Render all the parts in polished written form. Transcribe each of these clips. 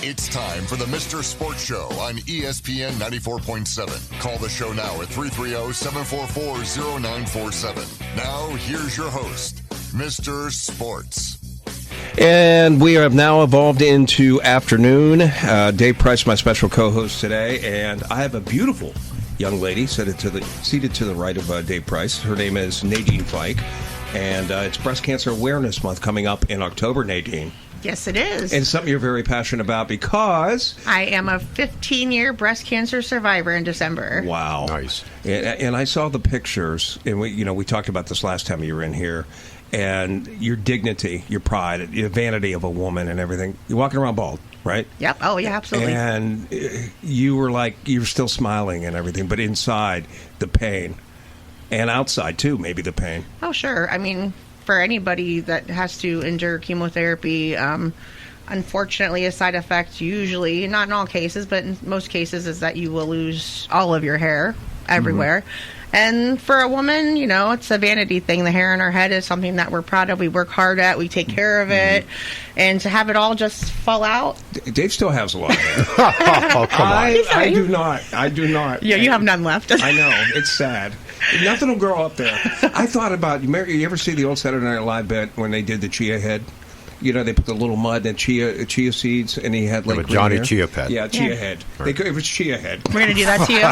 It's time for the Mr. Sports Show on ESPN 94.7. Call the show now at 330-744-0947. Now, here's your host, Mr. Sports. And we have now evolved into afternoon. Dave Price, my special co-host today, and I have a beautiful young lady seated to the right of Dave Price. Her name is Nadyne Fike, and it's Breast Cancer Awareness Month coming up in October, Nadyne. Yes, it is. And something you're very passionate about because... I am a 15-year breast cancer survivor in December. Wow. Nice. And I saw the pictures, and we talked about this last time you were in here, and your dignity, your pride, your vanity of a woman and everything. You're walking around bald, right? Yep. Oh, yeah, absolutely. And you were still smiling and everything, but inside, the pain. And outside, too, maybe the pain. Oh, sure. I mean, for anybody that has to endure chemotherapy, unfortunately, a side effect usually, not in all cases, but in most cases, is that you will lose all of your hair everywhere. Mm-hmm. And for a woman, it's a vanity thing. The hair on our head is something that we're proud of. We work hard at. We take care of it. And to have it all just fall out. Dave still has a lot of hair. Oh, come on. I do not. Yeah, you have none left. I know. It's sad. Nothing will grow up there. I thought about, you ever see the old Saturday Night Live bit when they did the chia head? They put the little mud and chia seeds, and he had Johnny hair. Chia Pet. Yeah, chia head. Right. It was chia head. We're going to do that to you.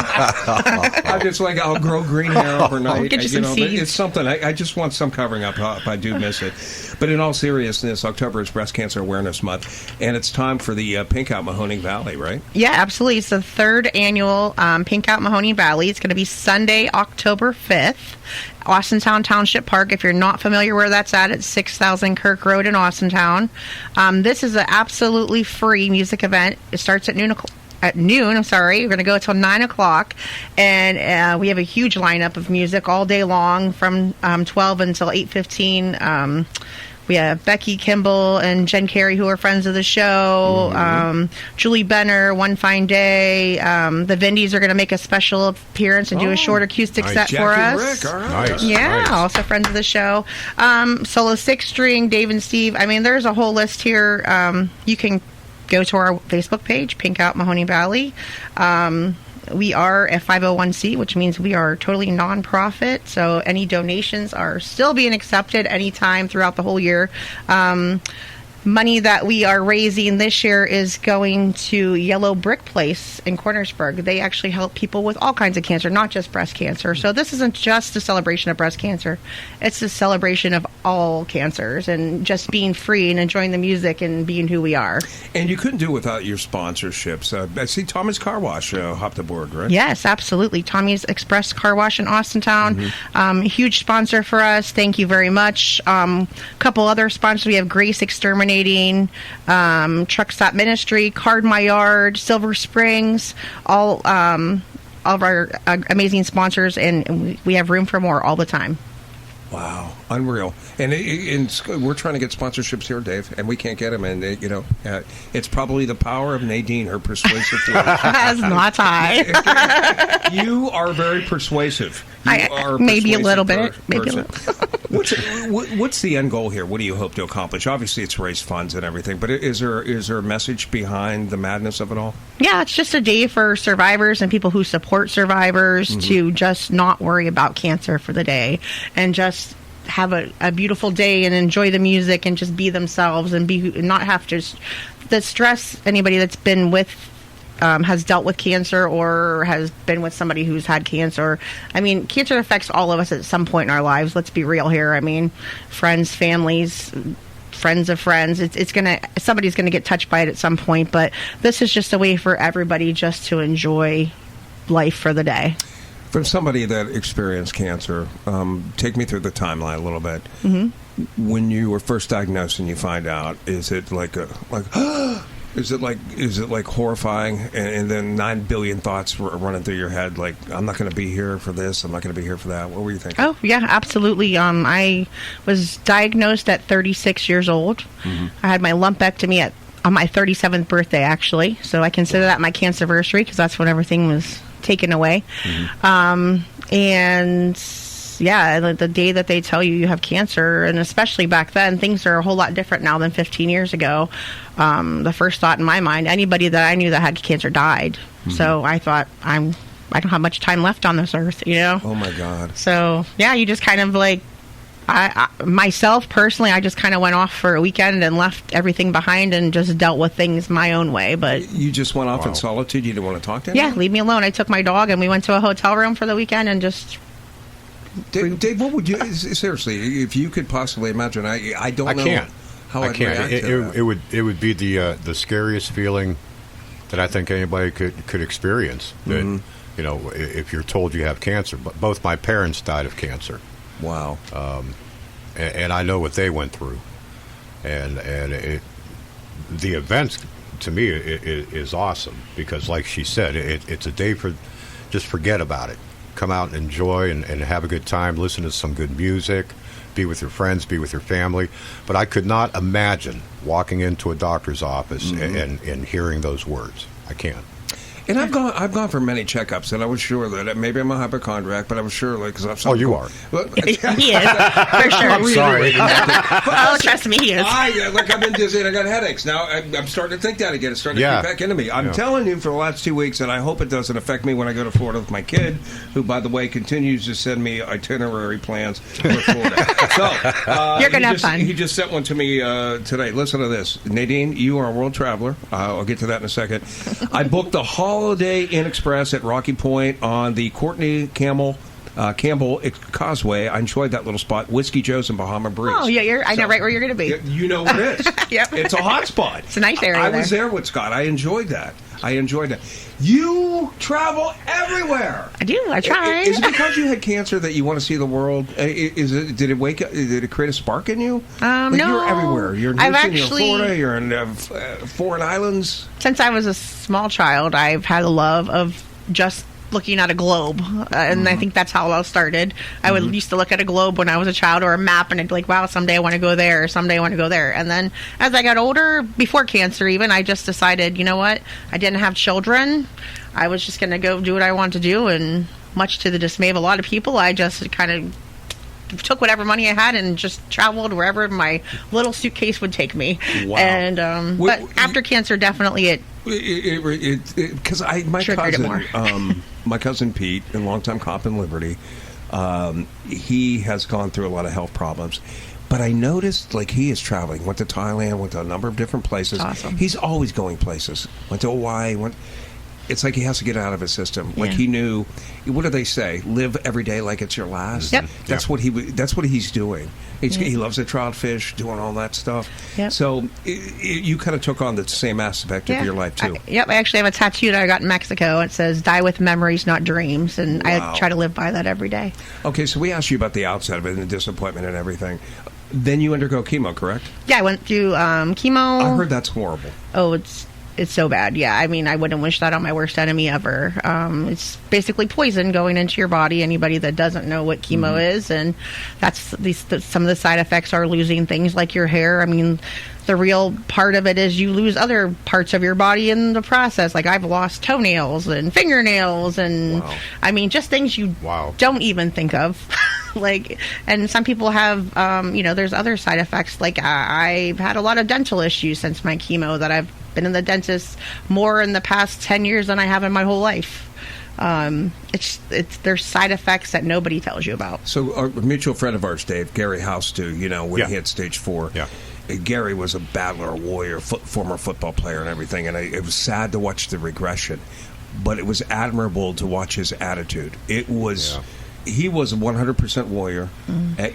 I'm just I'll grow green hair overnight. I'll get you some seeds. It's something. I just want some covering up if I do miss it. But in all seriousness, October is Breast Cancer Awareness Month, and it's time for the Pink Out Mahoning Valley, right? Yeah, absolutely. It's the third annual Pink Out Mahoning Valley. It's going to be Sunday, October 5th. Austintown Township Park. If you're not familiar where that's at, it's 6000 Kirk Road in Austintown. This is an absolutely free music event. It starts at noon. We're going to go until 9 o'clock, and we have a huge lineup of music all day long from 12 until 8:15. We have Becky Kimball and Jen Carey, who are friends of the show. Julie Benner, One Fine Day. The Vindies are going to make a special appearance and do a short acoustic set Jackie for us. Rick, all right. Nice. Yeah, Nice. Also friends of the show. Solo six string, Dave and Steve. I mean, there's a whole list here. You can go to our Facebook page, Pink Out Mahoning Valley. We are a 501c, which means we are totally nonprofit, so any donations are still being accepted anytime throughout the whole year. Money that we are raising this year is going to Yellow Brick Place in Cornersburg. They actually help people with all kinds of cancer, not just breast cancer. So this isn't just a celebration of breast cancer. It's a celebration of all cancers and just being free and enjoying the music and being who we are. And you couldn't do it without your sponsorships. I see Tommy's Car Wash hopped aboard, right? Yes, absolutely. Tommy's Express Car Wash in Austintown. Huge sponsor for us. Thank you very much. A couple other sponsors. We have Grace Exterminating, Truck Stop Ministry, Card My Yard, Silver Springs, all of our amazing sponsors, and we have room for more all the time. Wow, unreal. And we're trying to get sponsorships here, Dave, and we can't get them. And, it's probably the power of Nadyne, her persuasive voice. That's not high. You are very persuasive. You are a maybe a persuasive little bit. Maybe a little. What's the end goal here? What do you hope to accomplish? Obviously, it's raise funds and everything, but is there a message behind the madness of it all? Yeah, it's just a day for survivors and people who support survivors to just not worry about cancer for the day and just have a beautiful day and enjoy the music and just be themselves and not have to the stress anybody that's been with has dealt with cancer or has been with somebody who's had cancer. I mean, cancer affects all of us at some point in our lives. Let's be real here. I mean, friends, families, friends of friends. Somebody's gonna get touched by it at some point. But this is just a way for everybody just to enjoy life for the day. From somebody that experienced cancer, take me through the timeline a little bit. When you were first diagnosed and you find out, is it is it like horrifying, and then 9 billion thoughts running through your head, like, I'm not going to be here for this, I'm not going to be here for that? What were you thinking? Oh, yeah, absolutely. I was diagnosed at 36 years old. I had my lumpectomy on my 37th birthday, actually. So I consider that my cancerversary because that's when everything was taken away. And the day that they tell you have cancer, and especially back then, things are a whole lot different now than 15 years ago. The first thought in my mind, anybody that I knew that had cancer died. Mm-hmm. So I thought, I don't have much time left on this earth, Oh my God. So, yeah, you just kind of like, myself personally, I just kind of went off for a weekend and left everything behind and just dealt with things my own way. But you just went off in solitude? You didn't want to talk to anyone? Yeah, leave me alone. I took my dog and we went to a hotel room for the weekend and just... Dave, what would you... Seriously, if you could possibly imagine, I don't know can't. How I I'd can't. react to that. It would be the scariest feeling that I think anybody could experience. That, if you're told you have cancer. But both my parents died of cancer. Wow. And I know what they went through. And the event, to me, is awesome. Because, like she said, it's a day for just forget about it. Come out and enjoy and have a good time. Listen to some good music. Be with your friends. Be with your family. But I could not imagine walking into a doctor's office and hearing those words. I can't. And I've gone for many checkups, and I was sure that maybe I'm a hypochondriac, but I was sure, like, because I've you are. He is, for sure. I'm sorry. Trust me, he is. I've been dizzy and I got headaches. Now I'm starting to think that again. It's starting to creep back into me. I'm telling you for the last 2 weeks, and I hope it doesn't affect me when I go to Florida with my kid, who, by the way, continues to send me itinerary plans for Florida. So you're going to have fun. He just sent one to me today. Listen to this. Nadyne, you are a world traveler. I'll get to that in a second. I booked the Holiday Inn Express at Rocky Point on the Courtney Campbell Causeway. I enjoyed that little spot. Whiskey Joe's and Bahama Breeze. Oh, yeah, I know right where you're going to be. You know where it is. Yep. It's a hot spot. It's a nice area. I was there with Scott. I enjoyed that. You travel everywhere. I do. I try. Is it because you had cancer that you want to see the world? Did it wake up? Did it create a spark in you? No. You're everywhere. You're in Houston, you're in Florida, you're in foreign islands. Since I was a small child, I've had a love of just looking at a globe, and I think that's how it all started. I would used to look at a globe when I was a child, or a map, and I'd be like, wow, someday I want to go there, or someday I want to go there. And then as I got older, before cancer even, I just decided, you know what, I didn't have children, I was just going to go do what I wanted to do, and much to the dismay of a lot of people, I just kind of took whatever money I had and just traveled wherever my little suitcase would take me. Wow. And but after cancer, definitely because my cousin Pete, a longtime cop in Liberty, he has gone through a lot of health problems. But I noticed, like, he is traveling. Went to Thailand, went to a number of different places. Awesome. He's always going places. Went to Hawaii. It's like he has to get out of his system. Like he knew. What do they say? Live every day like it's your last. Yep. That's what he's doing. He loves to trout fish, doing all that stuff. Yep. So you kind of took on the same aspect of your life too. I actually have a tattoo that I got in Mexico. It says "Die with memories, not dreams," and Wow. I try to live by that every day. Okay, so we asked you about the outside of it and the disappointment and everything. Then you undergo chemo, correct? Yeah, I went through chemo. I heard that's horrible. Oh, it's so bad. Yeah, I mean, I wouldn't wish that on my worst enemy ever. It's basically poison going into your body. Anybody that doesn't know what chemo is, and that's some of the side effects are losing things like your hair. I mean, the real part of it is you lose other parts of your body in the process. Like I've lost toenails and fingernails, and I mean, just things you don't even think of. And some people have, there's other side effects. Like I've had a lot of dental issues since my chemo that I've been in the dentist more in the past 10 years than I have in my whole life. There's side effects that nobody tells you about. So a mutual friend of ours, Dave, Gary House, when he had stage 4. Yeah. Gary was a battler, a warrior, former football player and everything, and it was sad to watch the regression, but it was admirable to watch his attitude. It was... Yeah. He was a 100% warrior.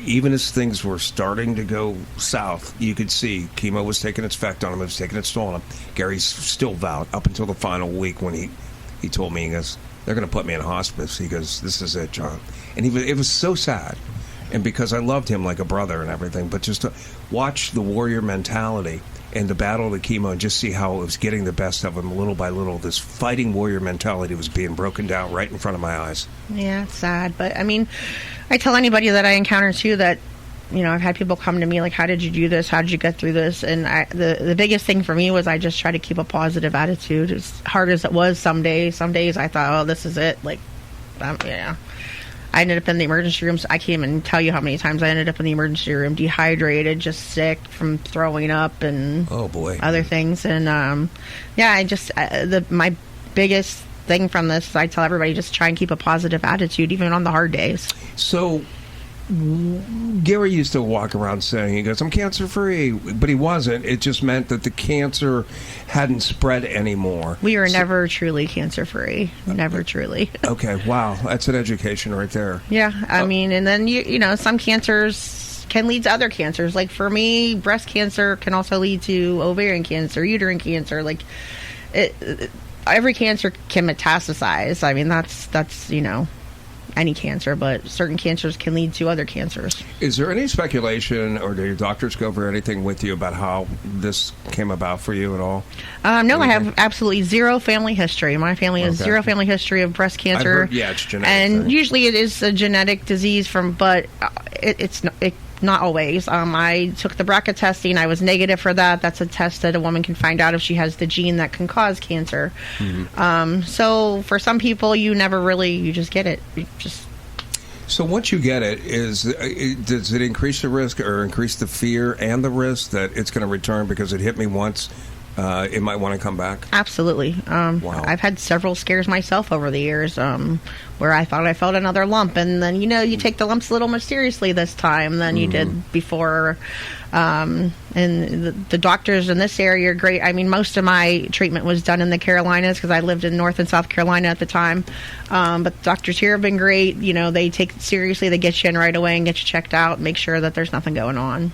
Even as things were starting to go south, you could see chemo was taking its effect on him. It was taking its toll on him. Gary's still vowed up until the final week when he told me, he goes, they're going to put me in hospice. He goes, this is it, John. And it was so sad. And because I loved him like a brother and everything, but just to watch the warrior mentality and the battle of the chemo and just see how it was getting the best of him little by little, this fighting warrior mentality was being broken down right in front of my eyes. Yeah, it's sad. But, I mean, I tell anybody that I encounter, too, that, I've had people come to me like, how did you do this? How did you get through this? And the biggest thing for me was I just try to keep a positive attitude. As hard as it was some days I thought, oh, this is it. Like, yeah. I ended up in the emergency room. So I can't even tell you how many times I ended up in the emergency room, dehydrated, just sick from throwing up and oh boy, other things. And I just my biggest thing from this is I tell everybody just try and keep a positive attitude even on the hard days. So Gary used to walk around saying, he goes, I'm cancer free, but he wasn't. It just meant that the cancer hadn't spread anymore. We were never truly cancer free. Never truly. Okay, wow, that's an education right there. Yeah, I mean, and then you know, some cancers can lead to other cancers. Like for me, breast cancer can also lead to ovarian cancer, uterine cancer. Like every cancer can metastasize. I mean, that's you know, any cancer, but certain cancers can lead to other cancers. Is there any speculation, or do your doctors go over anything with you about how this came about for you at all? No, anything? I have absolutely zero family history. My family has zero family history of breast cancer. I've heard, it's genetic. And usually it is a genetic disease but it's not always. I took the BRCA testing. I was negative for that. That's a test that a woman can find out if she has the gene that can cause cancer. Mm-hmm. So for some people, you just get it. So once you get it, does it increase the risk or increase the fear and the risk that it's going to return because it hit me once? It might want to come back? Absolutely. Wow. I've had several scares myself over the years where I thought I felt another lump, and then, you know, you take the lumps a little more seriously this time than you did before. And the doctors in this area are great. I mean, most of my treatment was done in the Carolinas because I lived in North and South Carolina at the time. But the doctors here have been great. You know, they take it seriously. They get you in right away and get you checked out, make sure that there's nothing going on.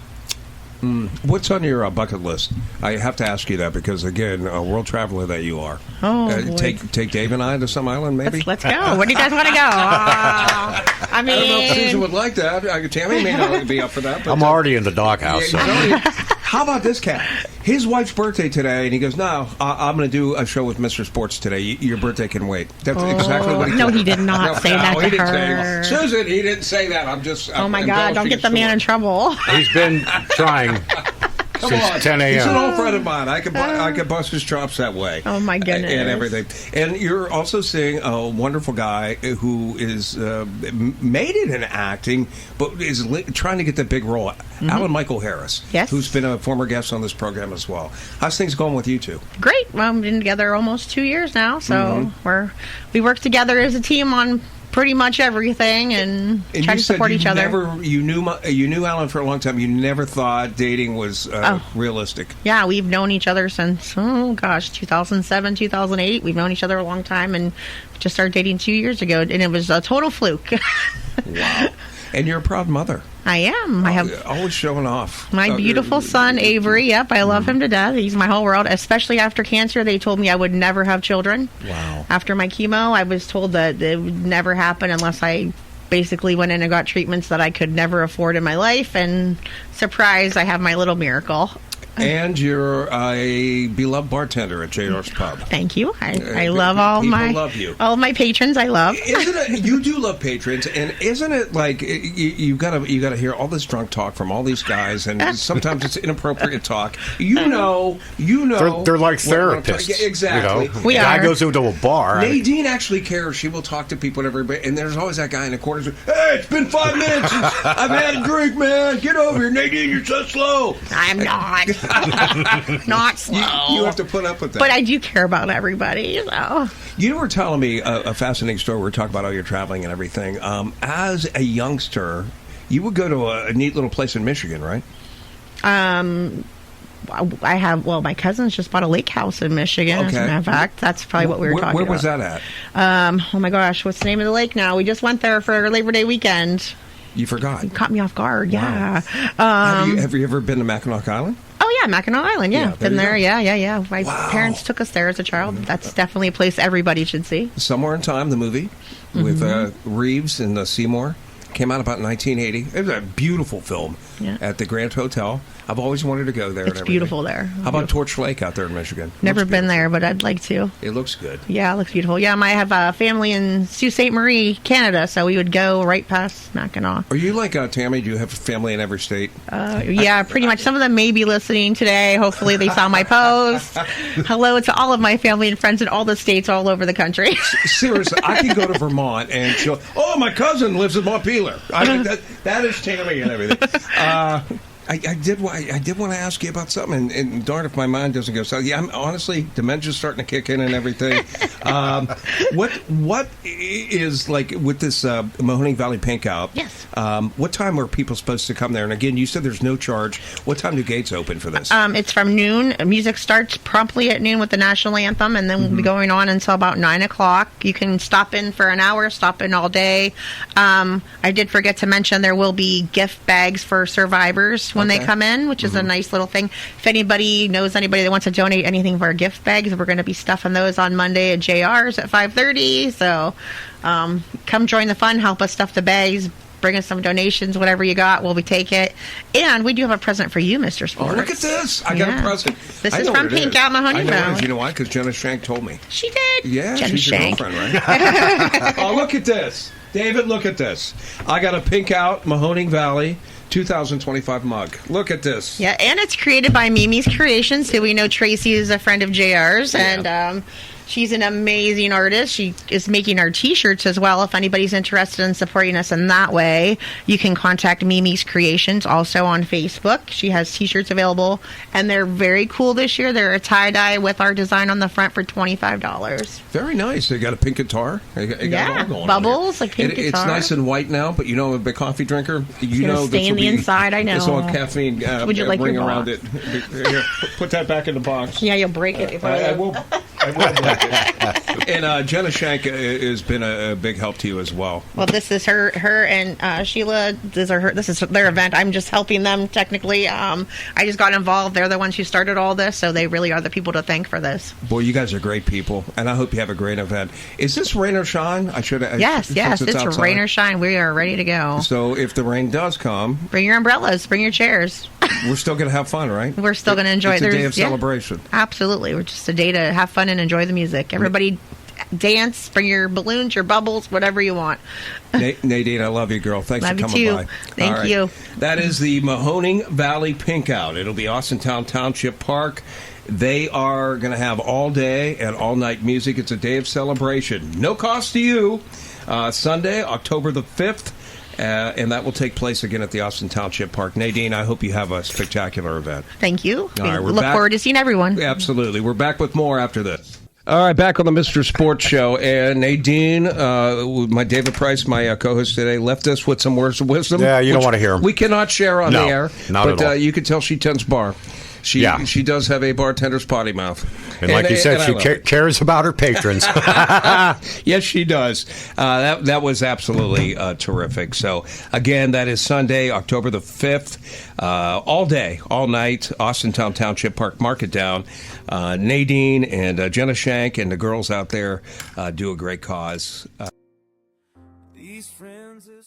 What's on your bucket list? I have to ask you that because, again, a world traveler that you are. Oh, take Dave and I to some island, maybe? Let's go. Where do you guys want to go? I mean, I don't know if Susan would like that. Tammy may not be up for that. But I'm already in the doghouse. Yeah, how about this cat? His wife's birthday today, and he goes, no, I'm going to do a show with Mr. Sports today. Your birthday can wait. That's exactly what he No, told he did not say that to her. Susan, he didn't say that. Oh, my God. Don't get the man in trouble. He's been trying since 10 a.m. He's an old friend of mine. I could bust his chops that way. Oh, my goodness. And everything. And you're also seeing a wonderful guy who is made it in acting, but is trying to get the big role. Alan Michael Harris, yes, who's been a former guest on this program as well. How's things going with you two? Great. Well, we've been together almost 2 years now, so we work together as a team on pretty much everything and try to support each other. You knew Alan for a long time. You never thought dating was realistic. Yeah, we've known each other since 2007, 2008. We've known each other a long time and just started dating 2 years ago, and it was a total fluke. Wow. And you're a proud mother. I am. I have always showing off. My beautiful son, Avery. Yep, I love him to death. He's my whole world, especially after cancer. They told me I would never have children. Wow. After my chemo, I was told that it would never happen unless I basically went in and got treatments that I could never afford in my life. And surprise, I have my little miracle. And you're a beloved bartender at JR's Pub. Thank you. I love all love you. All of my patrons. I love. Isn't it? You do love patrons, and isn't it like you gotta hear all this drunk talk from all these guys, and sometimes it's inappropriate talk. You know. They're like therapists. Yeah, exactly. You know? Guy goes into a bar. Nadyne actually cares. She will talk to people and everybody, and there's always that guy in the corner. Who's, hey, it's been 5 minutes since I've had a drink, man. Get over here, Nadyne. You're so slow. I'm not. Not slow. You have to put up with that. But I do care about everybody. So. You were telling me a fascinating story. We were talking about all your traveling and everything. As a youngster, you would go to a neat little place in Michigan, right? My cousins just bought a lake house in Michigan. Okay. As a matter of fact, that's probably what we were talking about. Where was that at? Oh my gosh, what's the name of the lake now? We just went there for Labor Day weekend. You forgot. You caught me off guard. Wow. Yeah. Have you ever been to Mackinac Island? Oh yeah, Mackinac Island. Yeah, been there. Yeah. My Wow. parents took us there as a child. That's definitely a place everybody should see. Somewhere in Time, the movie with Reeves and Seymour. Came out about 1980. It was a beautiful film at the Grand Hotel. I've always wanted to go there. It's beautiful there. How about Torch Lake out there in Michigan? Never been there, but I'd like to. It looks good. Yeah, it looks beautiful. Yeah, I have a family in Sault Ste. Marie, Canada, so we would go right past Mackinac. Are you like Tammy? Do you have family in every state? Yeah, pretty much. Some of them may be listening today. Hopefully they saw my post. Hello to all of my family and friends in all the states all over the country. Seriously, I can go to Vermont and she'll, my cousin lives in Montpelier. That is Tammy and everything. I did want to ask you about something, and darn if my mind doesn't go. So yeah, I'm honestly, dementia's starting to kick in and everything. What is like with this Mahoning Valley Pink Out? Yes. What time are people supposed to come there? And again, you said there's no charge. What time do gates open for this? It's from noon. Music starts promptly at noon with the national anthem, and then we'll be going on until about 9 o'clock. You can stop in for an hour, stop in all day. I did forget to mention there will be gift bags for survivors when they come in, which is a nice little thing. If anybody knows anybody that wants to donate anything for our gift bags, we're going to be stuffing those on Monday at JR's at 5:30. So come join the fun, help us stuff the bags, bring us some donations, whatever you got, we'll take it. And we do have a present for you, Mr. Sports. Oh, look at this. I got a present. This is from Pink Out Mahoning Valley. You know why? Because Jenna Shank told me. She did. Yeah, Jenna she's Shank. your girlfriend, right? Oh, look at this. David, look at this. I got a Pink Out Mahoning Valley 2025 mug. Look at this. Yeah, and it's created by Mimi's Creations, who we know Tracy is a friend of JR's, and she's an amazing artist. She is making our T-shirts as well. If anybody's interested in supporting us in that way, you can contact Mimi's Creations also on Facebook. She has T-shirts available, and they're very cool this year. They're a tie-dye with our design on the front for $25. Very nice. They got a pink guitar. They got it all going bubbles, like pink guitar. It's nice and white now, but I'm a big coffee drinker. You know, stay in the inside. I know. It's all caffeine. Would you like ring your around box? it? Here, put that back in the box. Yeah, you'll break it. If I will. I will break it. And Jenna Shank has been a big help to you as well. Well, this is her and Sheila. This is their event. I'm just helping them technically. I just got involved. They're the ones who started all this, so they really are the people to thank for this. Boy, you guys are great people, and I hope you have a great event. Is this rain or shine? Yes, it's rain or shine. We are ready to go. So if the rain does come, bring your umbrellas, bring your chairs. We're still going to have fun, right? We're still going to enjoy it. It's a day of celebration. Absolutely. We're just a day to have fun and enjoy the music. Everybody dance, bring your balloons, your bubbles, whatever you want. Nadyne, I love you, girl. Thanks for coming by. Thank you. That is the Mahoning Valley Pink Out. It'll be Austintown Township Park. They are going to have all day and all night music. It's a day of celebration. No cost to you. Sunday, October the 5th. And that will take place again at the Austin Township Park. Nadyne, I hope you have a spectacular event. Thank you. All right, we look forward to seeing everyone. Absolutely. We're back with more after this. All right, back on the Mr. Sports Show. And Nadyne, my David Price, my co-host today, left us with some words of wisdom. Yeah, you don't want to hear them. We cannot share on the air. Not at all. But you can tell she tends bar. She does have a bartender's potty mouth. And like you said, she cares about her patrons. Yes, she does. That was absolutely terrific. So, again, that is Sunday, October the 5th. All day, all night, Austintown Township Park. Mark it down. Nadyne and Jenna Shank and the girls out there do a great cause. These friends are